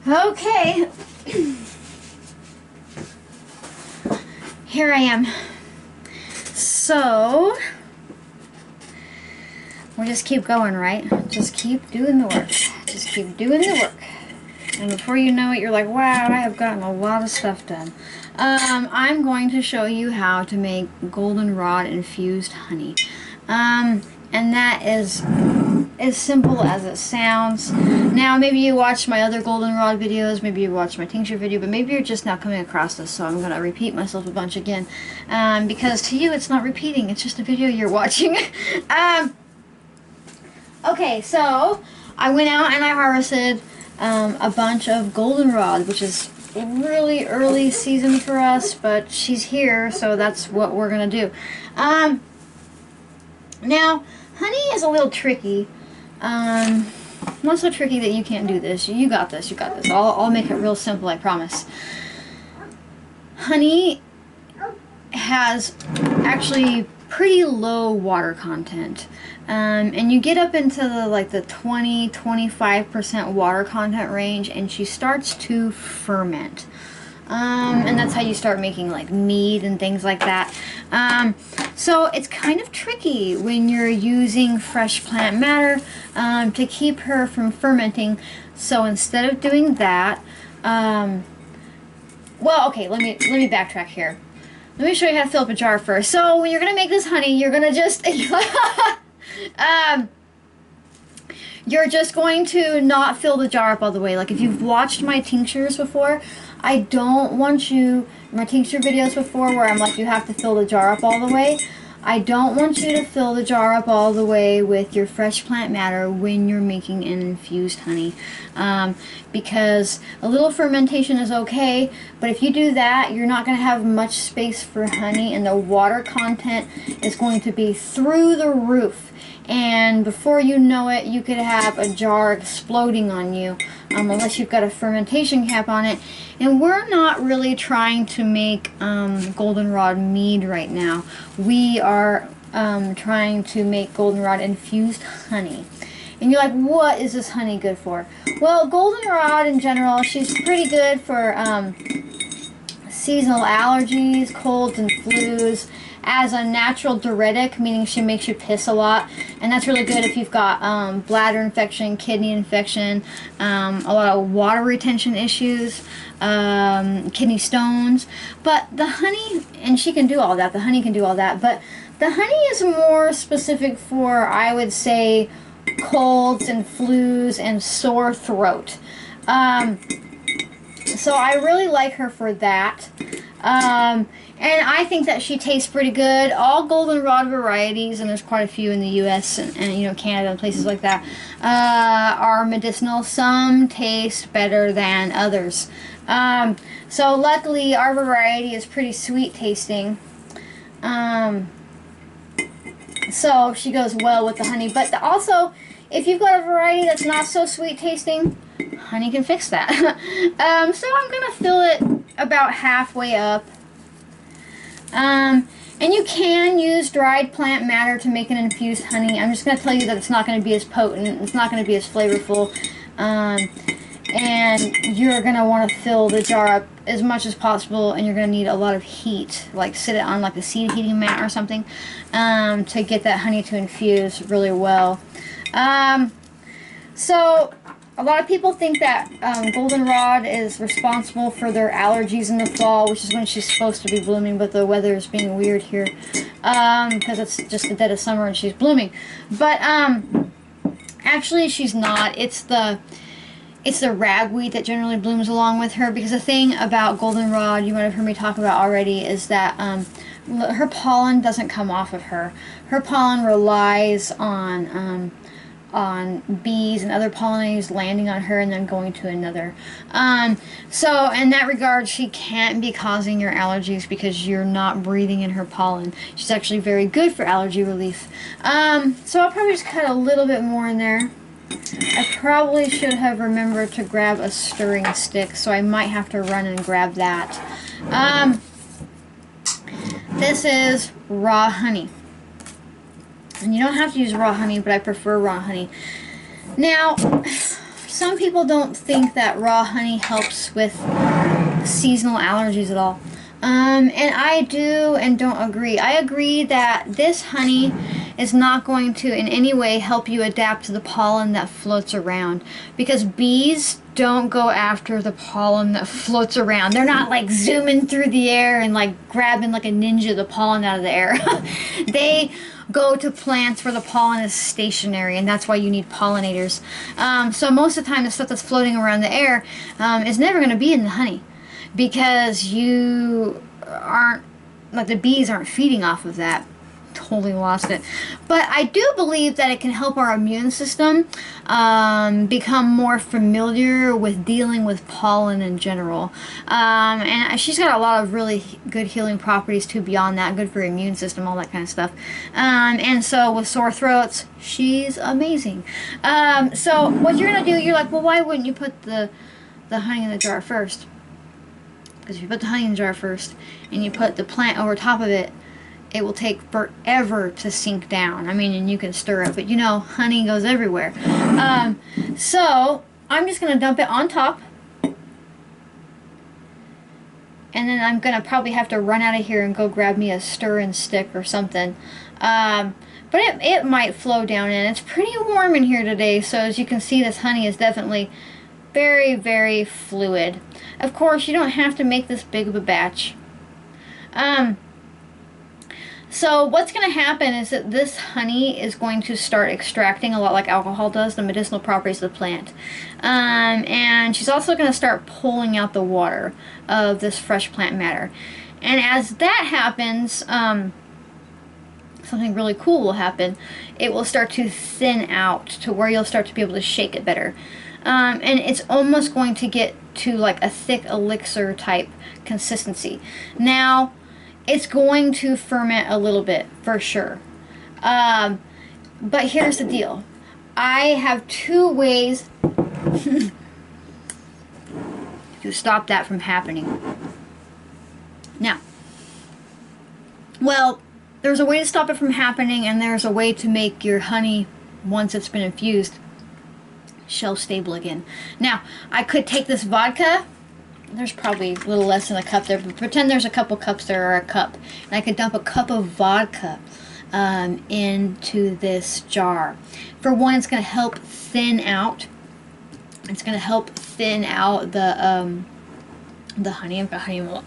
Okay. Here I am. So, we'll just keep going, right? Just keep doing the work. Just keep doing the work. And before you know it, you're like, wow, I have gotten a lot of stuff done. I'm going to show you how to make goldenrod infused honey. And that is as simple as it sounds. Now, maybe you watched my other goldenrod videos, maybe you watched my tincture video, but maybe you're just now coming across this, so I'm going to repeat myself a bunch again. Because to you, it's not repeating, it's just a video you're watching. Okay, so I went out and I harvested a bunch of goldenrod, which is really early season for us, but she's here, so that's what we're going to do. Now, honey is a little tricky. Not so tricky that you can't do this. You got this, you got this. I'll make it real simple, I promise. Honey has actually pretty low water content. And you get up into the 20-25% water content range, and she starts to ferment. And that's how you start making like mead and things like that. So it's kind of tricky when you're using fresh plant matter to keep her from fermenting. So instead of doing that, well, okay, let me backtrack here. Let me show you how to fill up a jar first. So when you're gonna make this honey, you're gonna just you're just going to not fill the jar up all the way. Like if you've watched my tinctures before, I don't want you, my tincture videos before where I'm like, you have to fill the jar up all the way. I don't want you to fill the jar up all the way with your fresh plant matter when you're making an infused honey. Because a little fermentation is okay, but if you do that, you're not going to have much space for honey, and the water content is going to be through the roof. And before you know it, you could have a jar exploding on you, unless you've got a fermentation cap on it. And we're not really trying to make goldenrod mead right now. We are trying to make goldenrod infused honey. And you're like, what is this honey good for? Well, goldenrod in general, she's pretty good for seasonal allergies, colds, and flus. As a natural diuretic, meaning she makes you piss a lot, and that's really good if you've got bladder infection, kidney infection, a lot of water retention issues, kidney stones. But the honey, and she can do all that, the honey can do all that, but the honey is more specific for, I would say, colds and flus and sore throat. So I really like her for that. And I think that she tastes pretty good. All goldenrod varieties, and there's quite a few in the U.S. and you know, Canada and places like that, are medicinal. Some taste better than others. So luckily, our variety is pretty sweet tasting. So she goes well with the honey. But also, if you've got a variety that's not so sweet tasting, honey can fix that. So I'm going to fill it about halfway up. And you can use dried plant matter to make an infused honey. I'm just going to tell you that it's not going to be as potent, it's not going to be as flavorful, and you're going to want to fill the jar up as much as possible, and you're going to need a lot of heat, like sit it on like a seed heating mat or something, to get that honey to infuse really well. So a lot of people think that goldenrod is responsible for their allergies in the fall, which is when she's supposed to be blooming, but the weather is being weird here because it's just the dead of summer and she's blooming. But actually she's not. It's the ragweed that generally blooms along with her, because the thing about goldenrod, you might have heard me talk about already, is that her pollen doesn't come off of her. Her pollen relies on bees and other pollinators landing on her and then going to another. So in that regard, she can't be causing your allergies because you're not breathing in her pollen. She's actually very good for allergy relief. So I'll probably just cut a little bit more in there. I probably should have remembered to grab a stirring stick, so I might have to run and grab that. This is raw honey. And you don't have to use raw honey, but I prefer raw honey. Now, some people don't think that raw honey helps with seasonal allergies at all. And I do and don't agree. I agree that this honey is not going to in any way help you adapt to the pollen that floats around, because bees don't go after the pollen that floats around. They're not like zooming through the air and like grabbing like a ninja the pollen out of the air. They go to plants where the pollen is stationary, and that's why you need pollinators. So most of the time the stuff that's floating around the air is never going to be in the honey, because you aren't, like, the bees aren't feeding off of that. Totally lost it. But I do believe that it can help our immune system become more familiar with dealing with pollen in general. And she's got a lot of really good healing properties too beyond that. Good for your immune system, all that kind of stuff. And so with sore throats, she's amazing. So what you're going to do, you're like, well, why wouldn't you put the honey in the jar first? Because if you put the honey in the jar first and you put the plant over top of it, it will take forever to sink down. I mean, and you can stir it, but you know, honey goes everywhere. So I'm just going to dump it on top. And then I'm going to probably have to run out of here and go grab me a stirring stick or something. But it might flow down in. It's pretty warm in here today, so as you can see, this honey is definitely very, very fluid. Of course, you don't have to make this big of a batch. So what's going to happen is that this honey is going to start extracting, a lot like alcohol does, the medicinal properties of the plant. And she's also going to start pulling out the water of this fresh plant matter. And as that happens, something really cool will happen. It will start to thin out to where you'll start to be able to shake it better. And it's almost going to get to like a thick elixir type consistency. Now, it's going to ferment a little bit, for sure. But here's the deal. I have two ways to stop that from happening. Now, well, there's a way to stop it from happening, and there's a way to make your honey, once it's been infused, shelf stable again. Now, I could take this vodka. There's probably a little less than a cup there, but pretend there's a couple cups there, or a cup. And I could dump a cup of vodka into this jar. For one, it's going to help thin out. It's going to help thin out the honey. I've got honey in my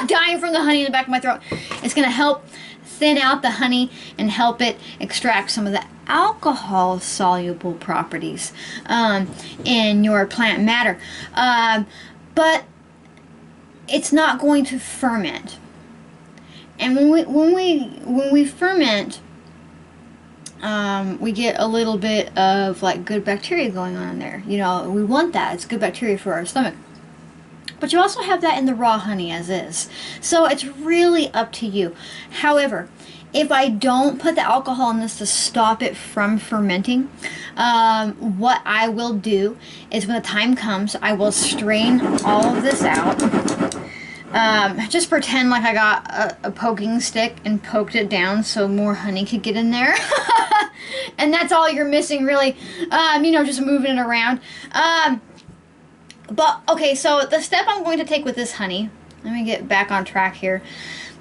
dying from the honey in the back of my throat. It's going to help thin out the honey and help it extract some of the alcohol soluble properties in your plant matter. But it's not going to ferment. And when we ferment, we get a little bit of like good bacteria going on in there. You know, we want that. It's good bacteria for our stomach. But you also have that in the raw honey as is. So it's really up to you. However, if I don't put the alcohol in this to stop it from fermenting, what I will do is when the time comes, I will strain all of this out. Just pretend like I got a poking stick and poked it down so more honey could get in there. And that's all you're missing, really. You know, just moving it around. But, okay, so the step I'm going to take with this honey, let me get back on track here.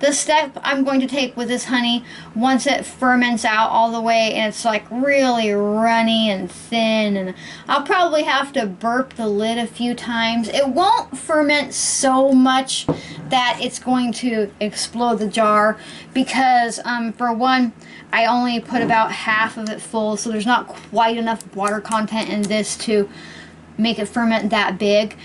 The step I'm going to take with this honey, once it ferments out all the way and it's like really runny and thin, and I'll probably have to burp the lid a few times. It won't ferment so much that it's going to explode the jar, because for one, I only put about half of it full, so there's not quite enough water content in this to make it ferment that big.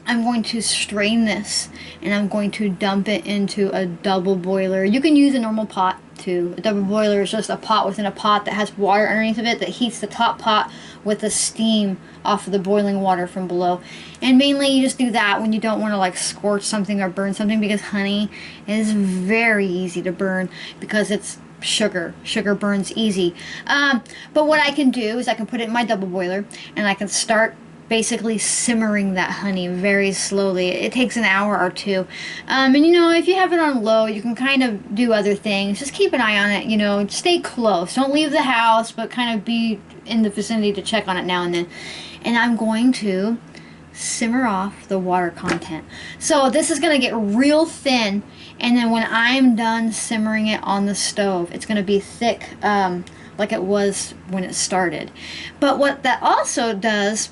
I'm going to strain this, and I'm going to dump it into a double boiler. You can use a normal pot too. A double boiler is just a pot within a pot that has water underneath of it that heats the top pot with the steam off of the boiling water from below. And mainly you just do that when you don't want to like scorch something or burn something, because honey is very easy to burn because it's sugar. Sugar burns easy. But what I can do is I can put it in my double boiler, and I can start basically simmering that honey very slowly. It takes an hour or two. And you know, if you have it on low, you can kind of do other things. Just keep an eye on it, you know, stay close. Don't leave the house, but kind of be in the vicinity to check on it now and then. And I'm going to simmer off the water content. So this is going to get real thin, and then when I'm done simmering it on the stove, it's going to be thick like it was when it started. But what that also does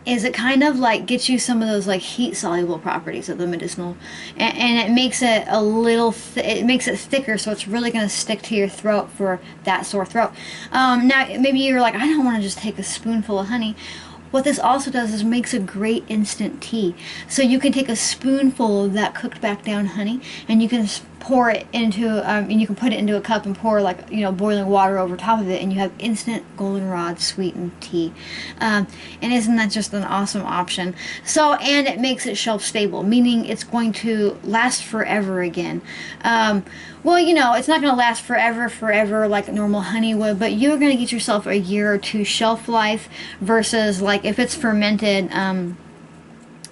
is it kind of like gets you some of those like heat soluble properties of the medicinal, and it makes it a little it makes it thicker, so it's really going to stick to your throat for that sore throat. Now maybe you're like, I don't want to just take a spoonful of honey. What this also does is makes a great instant tea. So you can take a spoonful of that cooked back down honey, and you can pour it into, and you can put it into a cup and pour, like, you know, boiling water over top of it, and you have instant goldenrod sweetened tea. And isn't that just an awesome option? So, and it makes it shelf stable, meaning it's going to last forever again. Well, you know, it's not going to last forever like normal honey would, but you're going to get yourself a year or two shelf life versus, like, if it's fermented,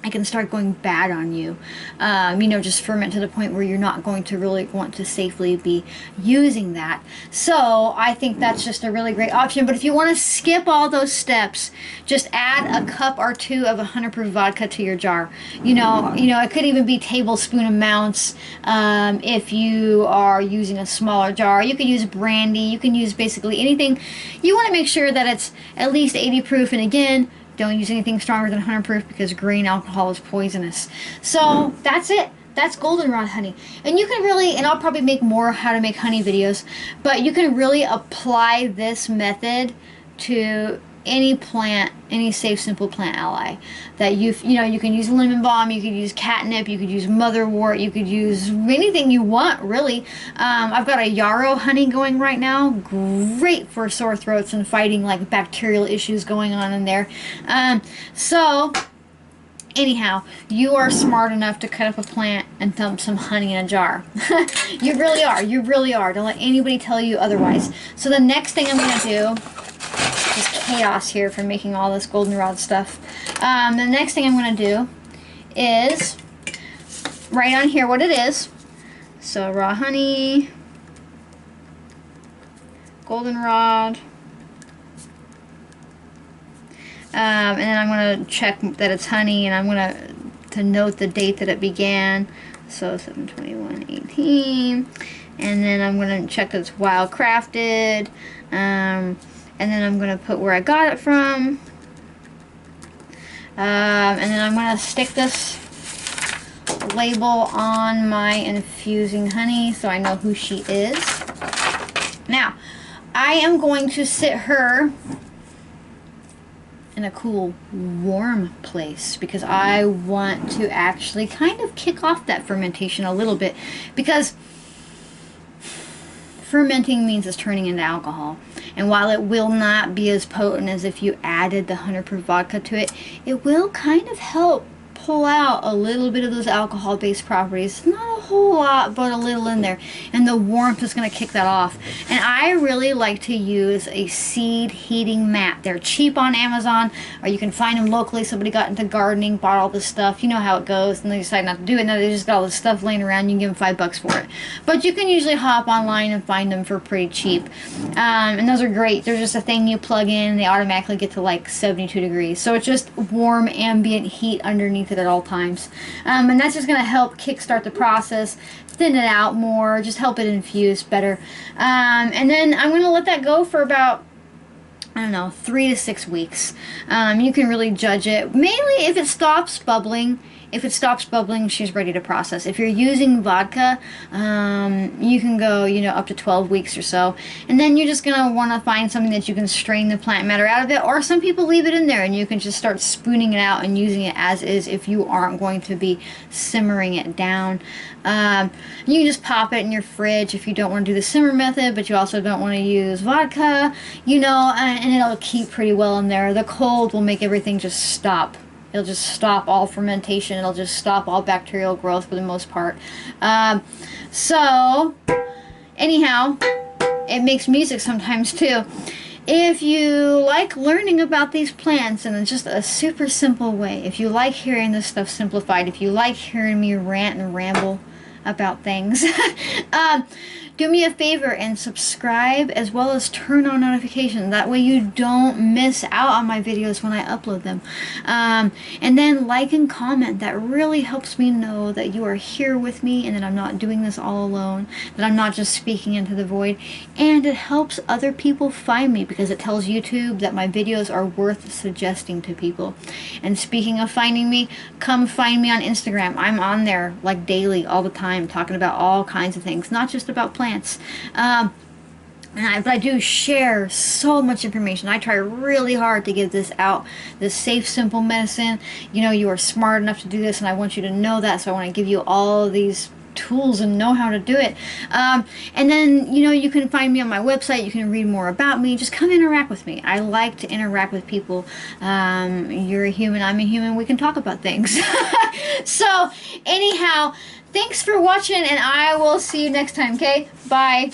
it can start going bad on you. You know, just ferment to the point where you're not going to really want to safely be using that. So I think that's just a really great option. But if you want to skip all those steps, just add a cup or two of 100 proof vodka to your jar. You know, it could even be tablespoon amounts if you are using a smaller jar. You could use brandy. You can use basically anything. You want to make sure that it's at least 80 proof, and again, don't use anything stronger than 100 proof because grain alcohol is poisonous. So that's it. That's goldenrod honey. And you can really, and I'll probably make more how to make honey videos, but you can really apply this method to any plant, any safe, simple plant ally that you know, you can use lemon balm, you could use catnip, you could use motherwort, you could use anything you want, really. I've got a yarrow honey going right now, great for sore throats and fighting like bacterial issues going on in there. So anyhow, you are smart enough to cut up a plant and dump some honey in a jar. You really are. You really are. Don't let anybody tell you otherwise. So the next thing I'm going to do, just chaos here for making all this goldenrod stuff. The next thing I'm going to do is write on here what it is. So raw honey, goldenrod, and then I'm going to check that it's honey, and I'm going to note the date that it began. So 7/21/18, and then I'm going to check that it's wild crafted. And then I'm going to put where I got it from. And then I'm going to stick this label on my infusing honey so I know who she is. Now, I am going to sit her in a cool, warm place because I want to actually kind of kick off that fermentation a little bit, because fermenting means it's turning into alcohol. And while it will not be as potent as if you added the 100 proof vodka to it, it will kind of help pull out a little bit of those alcohol-based properties. Not a whole lot, but a little in there. And the warmth is going to kick that off. And I really like to use a seed heating mat. They're cheap on Amazon, or you can find them locally. Somebody got into gardening, bought all this stuff. You know how it goes, and they decide not to do it. Now they just got all this stuff laying around. You can give them $5 for it. But you can usually hop online and find them for pretty cheap. And those are great. They're just a thing you plug in, and they automatically get to like 72 degrees. So it's just warm ambient heat underneath it at all times. And that's just going to help kickstart the process, thin it out more, just help it infuse better. And then I'm going to let that go for about, I don't know, 3 to 6 weeks. You can really judge it. Mainly if it stops bubbling. If it stops bubbling, she's ready to process. If you're using vodka, you can go, you know, up to 12 weeks or so. And then you're just going to want to find something that you can strain the plant matter out of it. Or some people leave it in there and you can just start spooning it out and using it as is if you aren't going to be simmering it down. You can just pop it in your fridge if you don't want to do the simmer method, but you also don't want to use vodka, you know, and it'll keep pretty well in there. The cold will make everything just stop. It'll just stop all fermentation. It'll just stop all bacterial growth for the most part. So, anyhow, it makes music sometimes too. If you like learning about these plants in just a super simple way, if you like hearing this stuff simplified, if you like hearing me rant and ramble about things, do me a favor and subscribe, as well as turn on notifications. That way you don't miss out on my videos when I upload them. And then like and comment. That really helps me know that you are here with me and that I'm not doing this all alone, that I'm not just speaking into the void. And it helps other people find me, because it tells YouTube that my videos are worth suggesting to people. And speaking of finding me, come find me on Instagram. I'm on there like daily, all the time, talking about all kinds of things, not just about plants. But I do share so much information. I try really hard to give this out, this safe, simple medicine. You know, you are smart enough to do this, and I want you to know that, so I want to give you all of these tools and know how to do it. And then, you know, you can find me on my website. You can read more about me. Just come interact with me. I like to interact with people. You're a human, I'm a human. We can talk about things. So, anyhow, thanks for watching, and I will see you next time, okay? Bye.